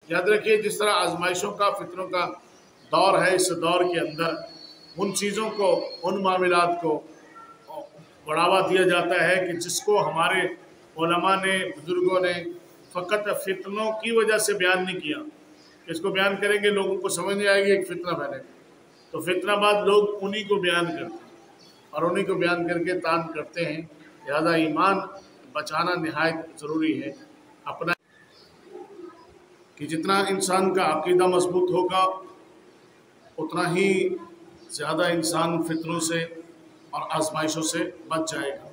یاد رکھیے جس طرح آزمائشوں کا فتنوں کا دور ہے، اس دور کے اندر ان چیزوں کو، ان معاملات کو بڑھاوا دیا جاتا ہے کہ جس کو ہمارے علماء نے، بزرگوں نے فقط فتنوں کی وجہ سے بیان نہیں کیا. اس کو بیان کریں گے لوگوں کو سمجھ نہیں آئے گی، ایک فتنہ پھیلے گا تو فتنہ بعد لوگ انہی کو بیان کرتے ہیں اور انہی کو بیان کر کے تان کرتے ہیں. لہذا ایمان بچانا نہایت ضروری ہے. اپنا کہ جتنا انسان کا عقیدہ مضبوط ہوگا اتنا ہی زیادہ انسان فتنوں سے اور آزمائشوں سے بچ جائے گا.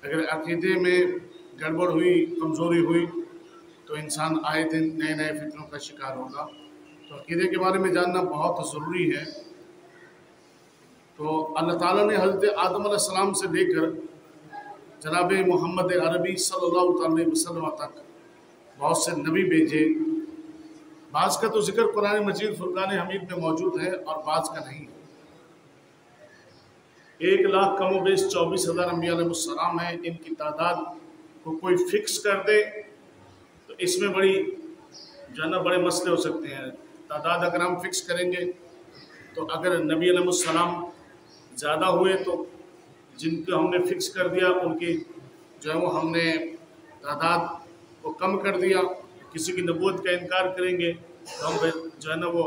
اگر عقیدے میں گڑبڑ ہوئی، کمزوری ہوئی تو انسان آئے دن نئے نئے فتنوں کا شکار ہوگا. تو عقیدے کے بارے میں جاننا بہت ضروری ہے. تو اللہ تعالیٰ نے حضرت آدم علیہ السلام سے لے کر جناب محمد عربی صلی اللہ علیہ وسلم تک بہت سے نبی بھیجے. بعض کا تو ذکر قرآن مجید فرقان حمید میں موجود ہے اور بعض کا نہیں. 1,00,000 کم و بیش 24,000 انبیاء علیہ السلام ہیں. ان کی تعداد کو کوئی فکس کر دے تو اس میں بڑی جو ہے نا بڑے مسئلے ہو سکتے ہیں. تعداد اگر ہم فکس کریں گے تو اگر نبی علیہ السلام زیادہ ہوئے تو جن کو ہم نے فکس کر دیا ان کی جو ہے وہ ہم نے تعداد کو کم کر دیا. کسی کی نبوت کا انکار کریں گے تو ہم جو ہے نا وہ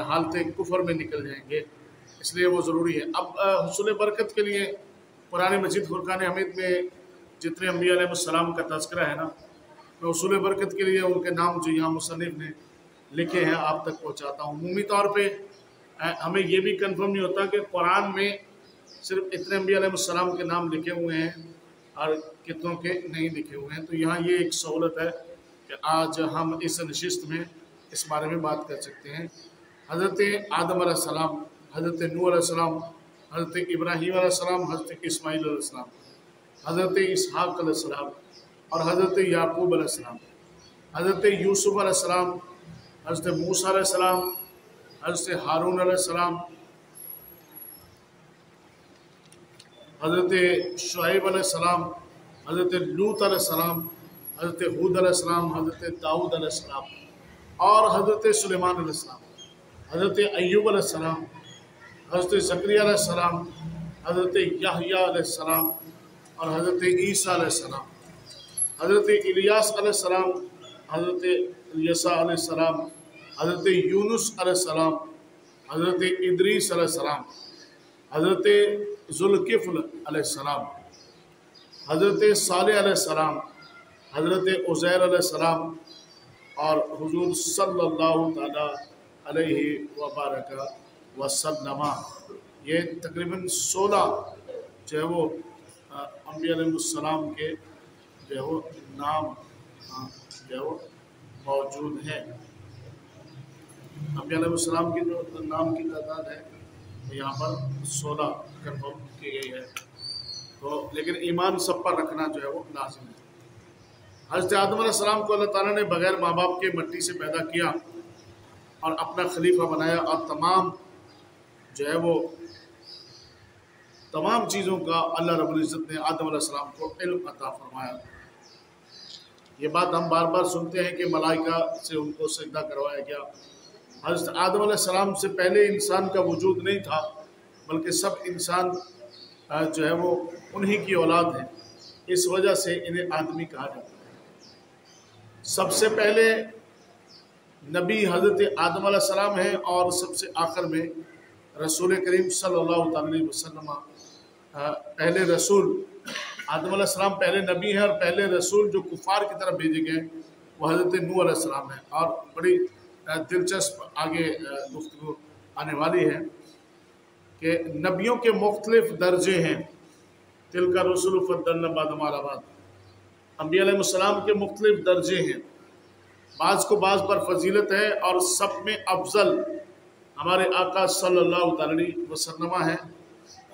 حالت کفر میں نکل جائیں گے. اس لیے وہ ضروری ہے. اب حصول برکت کے لیے قرآن مجید فرقان حمید میں جتنے انبیاء علیہ السلام کا تذکرہ ہے نا، میں حصول برکت کے لیے ان کے نام جو یہاں مصنف نے لکھے ہیں آپ تک پہنچاتا ہوں. عمومی طور پہ ہمیں یہ بھی کنفرم نہیں ہوتا کہ قرآن میں صرف اتنے انبیاء علیہ السلام کے نام لکھے ہوئے ہیں اور کتنوں کے نہیں لکھے ہوئے ہیں. تو یہاں یہ ایک سہولت ہے کہ آج ہم اس نشست میں اس بارے میں بات کر سکتے ہیں. حضرت آدم علیہ السلام، حضرت نوح علیہ السلام، حضرت ابراہیم علیہ السلام، حضرت اسماعیل علیہ السلام، حضرت اسحاق علیہ السلام اور حضرت یعقوب علیہ السلام، حضرت یوسف علیہ السلام، حضرت موسیٰ علیہ السلام، حضرت ہارون علیہ السلام، حضرت شعیب علیہ السلام، حضرت لوط علیہ السلام، حضرت ہود علیہ السلام، حضرت داؤد علیہ السلام اور حضرت سلیمان علیہ السلام، حضرت ایوب علیہ السلام، حضرت زکریا علیہ السلام، حضرت یحییٰ علیہ السلام اور حضرت عیسیٰ علیہ السلام، حضرت الیاس علیہ السلام، حضرت یسع علیہ السلام، حضرت یونس علیہ السلام، حضرت ادریس علیہ السلام، حضرت ذوالکفل علیہ السلام، حضرت صالح علیہ السلام، حضرت عزیر علیہ السلام اور حضور صلی اللہ تعالیٰ علیہ وبارک وسلم. یہ تقریباً 16 جو ہے وہ انبیاء علیہ السلام کے جو ہے وہ نام جو ہے وہ موجود ہیں. انبیاء علیہ السلام کی جو نام کی تعداد ہے یہاں پر 16 کنفرم کی گئی ہے. تو لیکن ایمان سب پر رکھنا جو ہے وہ لازم ہے. حضرت آدم علیہ السلام کو اللہ تعالیٰ نے بغیر ماں باپ کے مٹی سے پیدا کیا اور اپنا خلیفہ بنایا اور تمام جو ہے وہ تمام چیزوں کا اللہ رب العزت نے آدم علیہ السلام کو علم عطا فرمایا. یہ بات ہم بار بار سنتے ہیں کہ ملائکہ سے ان کو سجدہ کروایا گیا. حضرت آدم علیہ السلام سے پہلے انسان کا وجود نہیں تھا بلکہ سب انسان جو ہے وہ انہی کی اولاد ہے. اس وجہ سے انہیں آدمی کہا جاتا ہے. سب سے پہلے نبی حضرت آدم علیہ السلام ہیں اور سب سے آخر میں رسول کریم صلی اللہ علیہ وسلم پہلے رسول. آدم علیہ السلام پہلے نبی ہیں اور پہلے رسول جو کفار کی طرف بھیجے گئے وہ حضرت نوح علیہ السلام ہیں. اور بڑی دلچسپ آگے گفتگو آنے والی ہے کہ نبیوں کے مختلف درجے ہیں. تلک الرسل فضلنا بعضهم علی بعض. انبیاء علیہ السلام کے مختلف درجے ہیں. بعض کو بعض پر فضیلت ہے اور سب میں افضل ہمارے آقا صلی اللہ علیہ وسلم ہیں.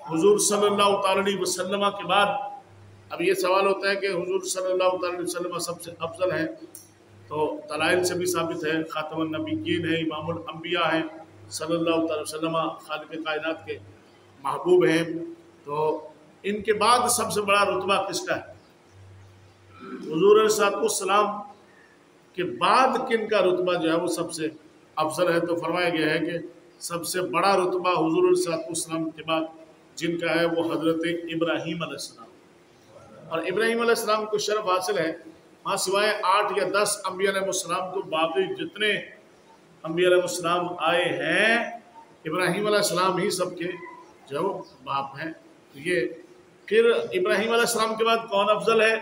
حضور صلی اللہ علیہ وسلم کے بعد اب یہ سوال ہوتا ہے کہ حضور صلی اللہ علیہ وسلم سب سے افضل ہیں. تو دلائل سے بھی ثابت ہے. خاتم النبیین ہیں، امام الانبیاء ہیں، صلی اللہ علیہ وسلم خالق کائنات کے محبوب ہیں. تو ان کے بعد سب سے بڑا رتبہ کس کا ہے؟ حضور علیہ السلام کہ بعد کن کا رتبہ جو ہے وہ سب سے افضل ہے، تو فرمایا گیا ہے کہ سب سے بڑا رتبہ حضور صلی اللہ علیہ وسلم کے بعد جن کا ہے وہ حضرت ابراہیم علیہ السلام، اور ابراہیم علیہ السلام کو شرف حاصل ہے، ہاں سوائے 8 یا 10 انبیاء علیہ السلام کو باقی جتنے انبیاء علیہ السلام آئے ہیں ابراہیم علیہ السلام ہی سب کے جو باپ ہیں۔ یہ پھر ابراہیم علیہ السلام کے بعد کون افضل ہے؟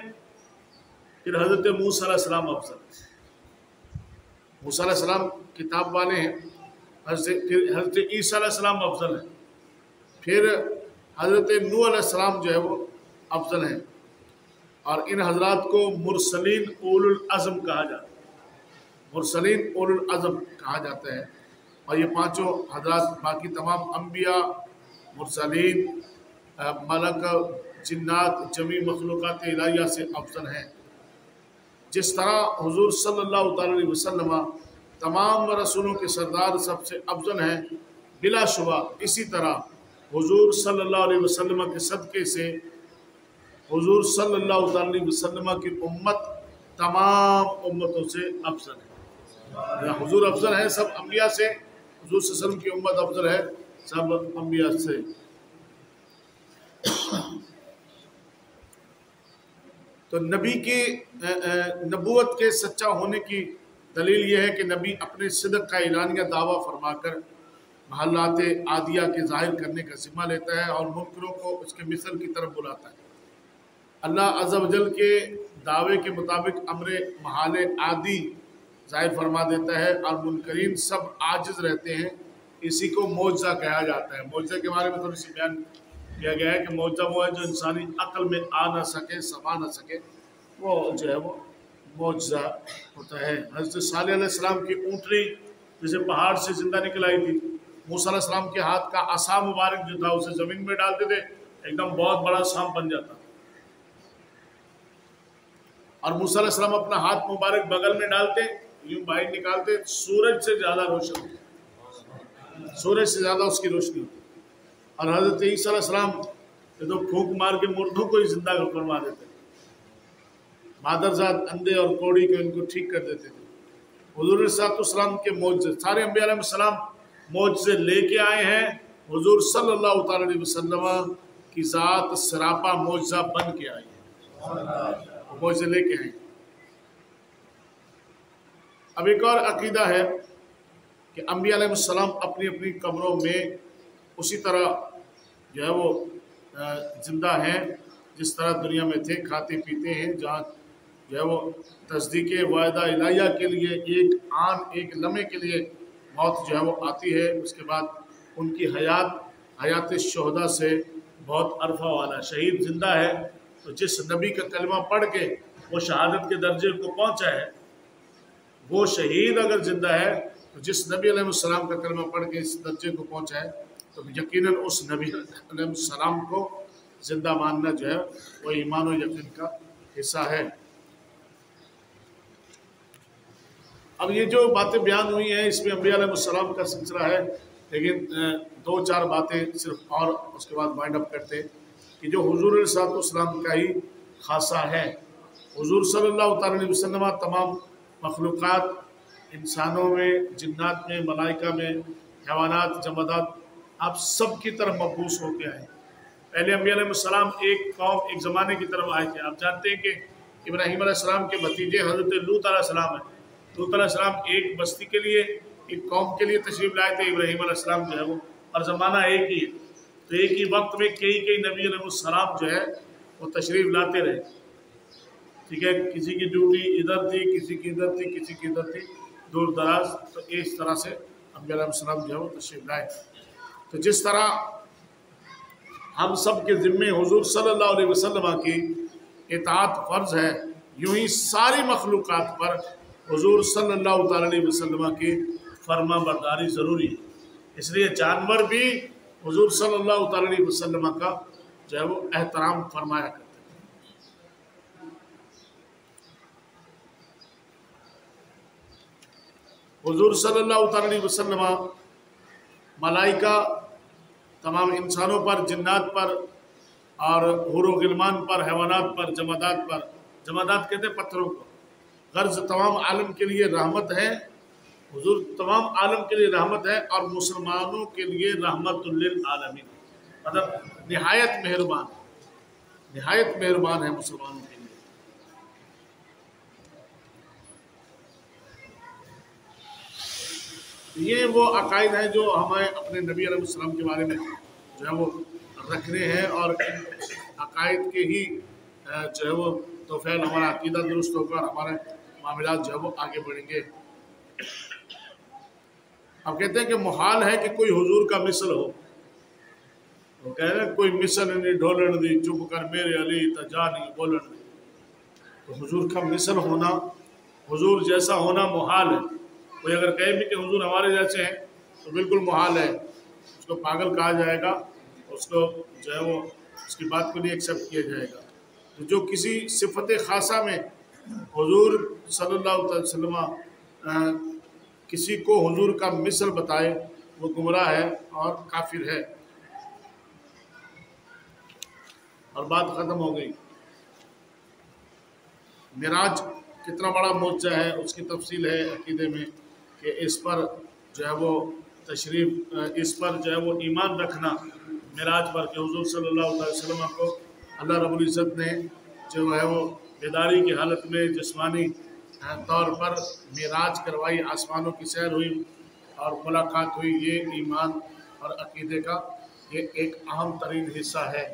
پھر حضرت موسیٰ علیہ السلام افضل ہے۔ موسیٰ علیہ السلام کتاب والے ہیں، پھر حضرت عیسیٰ علیہ السلام افضل ہیں، پھر حضرت نوح علیہ السلام جو ہے وہ افضل ہیں، اور ان حضرات کو مرسلین اولو العزم کہا جاتا ہے، مرسلین اولو العزم کہا جاتا ہے، اور یہ پانچوں حضرات باقی تمام انبیاء، مرسلین، ملک، جنات، جمیع مخلوقات الہیہ سے افضل ہیں۔ جس طرح حضور صلی اللہ تعالی علیہ وسلم تمام رسولوں کے سردار سب سے افضل ہیں، بلا شبہ اسی طرح حضور صلی اللہ علیہ وسلم کے صدقے سے حضور صلی اللہ تعالی علیہ وسلم کی امت تمام امتوں سے افضل ہے۔ حضور افضل ہے سب انبیاء سے، حضور صلی اللہ علیہ وسلم کی امت افضل ہے سب انبیاء سے۔ تو نبی کی نبوت کے سچا ہونے کی دلیل یہ ہے کہ نبی اپنے صدق کا اعلانیہ دعویٰ فرما کر محلات عادیہ کے ظاہر کرنے کا ذمہ لیتا ہے اور منکروں کو اس کے مثل کی طرف بلاتا ہے۔ اللہ عز و جل کے دعوے کے مطابق امر محال عادی ظاہر فرما دیتا ہے، اور منکرین سب عاجز رہتے ہیں، اسی کو معجزہ کہا جاتا ہے۔ معجزہ کے بارے میں تھوڑی سی بیان کیا گیا ہے کہ معجزہ وہ ہے جو انسانی عقل میں آ نہ سکے، سما نہ سکے، وہ جو ہے وہ معجزہ ہوتا ہے۔ حضرت صالح علیہ السلام کی اونٹنی جسے پہاڑ سے زندہ نکل آئی تھی، موسیٰ علیہ السلام کے ہاتھ کا عصا مبارک جو تھا اسے زمین میں ڈالتے تھے، ایک دم بہت بڑا سانپ بن جاتا، اور موسیٰ علیہ السلام اپنا ہاتھ مبارک بغل میں ڈالتے، یوں باہر نکالتے، سورج سے زیادہ روشن ہوتی، سورج سے زیادہ اس کی روشنی ہوتی، اور حضرت عیسیٰ علیہ السلام یہ تو پھونک مار کے مردوں کو ہی زندہ کروا دیتے، مادرزاد اندھے اور کوڑی کو ان کو ٹھیک کر دیتے تھے۔ حضور صلی اللہ علیہ وسلم کے معجزے، سارے انبیاء علیہ السلام معجزے لے کے آئے ہیں، حضور صلی اللہ تعالی علیہ وسلم کی ذات سراپا معجزہ بن کے آئی ہے، معجزے لے کے آئے۔ اب ایک اور عقیدہ ہے کہ انبیاء علیہ السلام اپنی اپنی قبروں میں اسی طرح جو ہے وہ زندہ ہیں جس طرح دنیا میں تھے، کھاتے پیتے ہیں، جہاں جو ہے وہ تصدیق وعدہ الہیہ کے لیے ایک لمحے کے لیے موت جو ہے وہ آتی ہے، اس کے بعد ان کی حیات شہداء سے بہت عرفہ والا۔ شہید زندہ ہے تو جس نبی کا کلمہ پڑھ کے وہ شہادت کے درجے کو پہنچا ہے، وہ شہید اگر زندہ ہے تو جس نبی علیہ السلام کا کلمہ پڑھ کے اس درجے کو پہنچا ہے تو یقیناً اس نبی علیہ السلام کو زندہ ماننا جو ہے وہ ایمان و یقین کا حصہ ہے۔ اب یہ جو باتیں بیان ہوئی ہیں اس میں انبیاء علیہ السلام کا سلسلہ ہے، لیکن 2-4 باتیں صرف اور اس کے بعد وائنڈ اپ کرتے کہ جو حضور علیہ السلام کا ہی خاصہ ہے۔ حضور صلی اللہ تعالی علیہ وسلم تمام مخلوقات، انسانوں میں، جنات میں، ملائکہ میں، حیوانات، جمادات، آپ سب کی طرف مبعوث ہو کے آئے۔ پہلے انبیاء علیہ السلام ایک قوم، ایک زمانے کی طرف آئے تھے۔ آپ جانتے ہیں کہ ابراہیم علیہ السلام کے بھتیجے حضرت لوط علیہ السلام ہیں۔ لوط علیہ السلام ایک بستی کے لیے، ایک قوم کے لیے تشریف لائے تھے، ابراہیم علیہ السلام جو ہے وہ، اور زمانہ ایک ہی ہے، تو ایک ہی وقت میں کئی نبی علیہ السلام جو ہے وہ تشریف لاتے رہے، ٹھیک ہے، کسی کی ڈیوٹی ادھر تھی، کسی کی ادھر تھی، کسی کی ادھر تھی، دور دراز، تو اس طرح سے انبیاء علیہ السلام جو ہے وہ تشریف لائے۔ تو جس طرح ہم سب کے ذمے حضور صلی اللہ علیہ وسلم کی اطاعت فرض ہے، یوں ہی ساری مخلوقات پر حضور صلی اللہ تعالی علیہ وسلم کی فرما برداری ضروری ہے۔ اس لیے جانور بھی حضور صلی اللہ تعالی علیہ وسلم کا جو ہے وہ احترام فرمایا کرتے ہیں۔ حضور صلی اللہ تعالی علیہ وسلم ملائکہ، تمام انسانوں پر، جنات پر، اور حور و غلمان پر، حیوانات پر، جمادات پر، جمادات کہتے ہیں پتھروں کو، غرض تمام عالم کے لیے رحمت ہے، حضور تمام عالم کے لیے رحمت ہے اور مسلمانوں کے لیے رحمت للعالمین، مطلب نہایت مہربان ہے مسلمانوں کے لیے۔ یہ وہ عقائد ہیں جو ہمیں اپنے نبی علیہ السلام کے بارے میں جو ہے وہ رکھنے ہیں، اور ان عقائد کے ہی جو ہے وہ توفیل ہمارا عقیدہ درست ہوگا اور ہمارے معاملات جو ہے وہ آگے بڑھیں گے۔ اب کہتے ہیں کہ محال ہے کہ کوئی حضور کا مثل ہو، وہ کہہ رہے ہیں کوئی مثل نہیں ڈھولن دی، چپ کر میرے علی تجا نہیں بولن دی۔ تو حضور کا مثل ہونا، حضور جیسا ہونا محال ہے۔ کوئی اگر کہے بھی کہ حضور ہمارے جیسے ہیں تو بالکل محال ہے، اس کو پاگل کہا جائے گا، اس کو جو ہے وہ اس کی بات کو نہیں ایکسیپٹ کیا جائے گا۔ تو جو کسی صفت خاصہ میں حضور صلی اللہ علیہ وسلم کسی کو حضور کا مثل بتائے وہ گمراہ ہے اور کافر ہے۔ اور بات ختم ہو گئی۔ معراج کتنا بڑا معجزہ ہے، اس کی تفصیل ہے عقیدے میں کہ اس پر جو ہے وہ اس پر جو ہے وہ ایمان رکھنا، معراج پر کہ حضور صلی اللہ علیہ وسلم کو اللہ رب العزت نے جو ہے وہ بیداری کی حالت میں جسمانی طور پر معراج کروائی، آسمانوں کی سیر ہوئی اور ملاقات ہوئی۔ یہ ایمان اور عقیدے کا یہ ایک اہم ترین حصہ ہے۔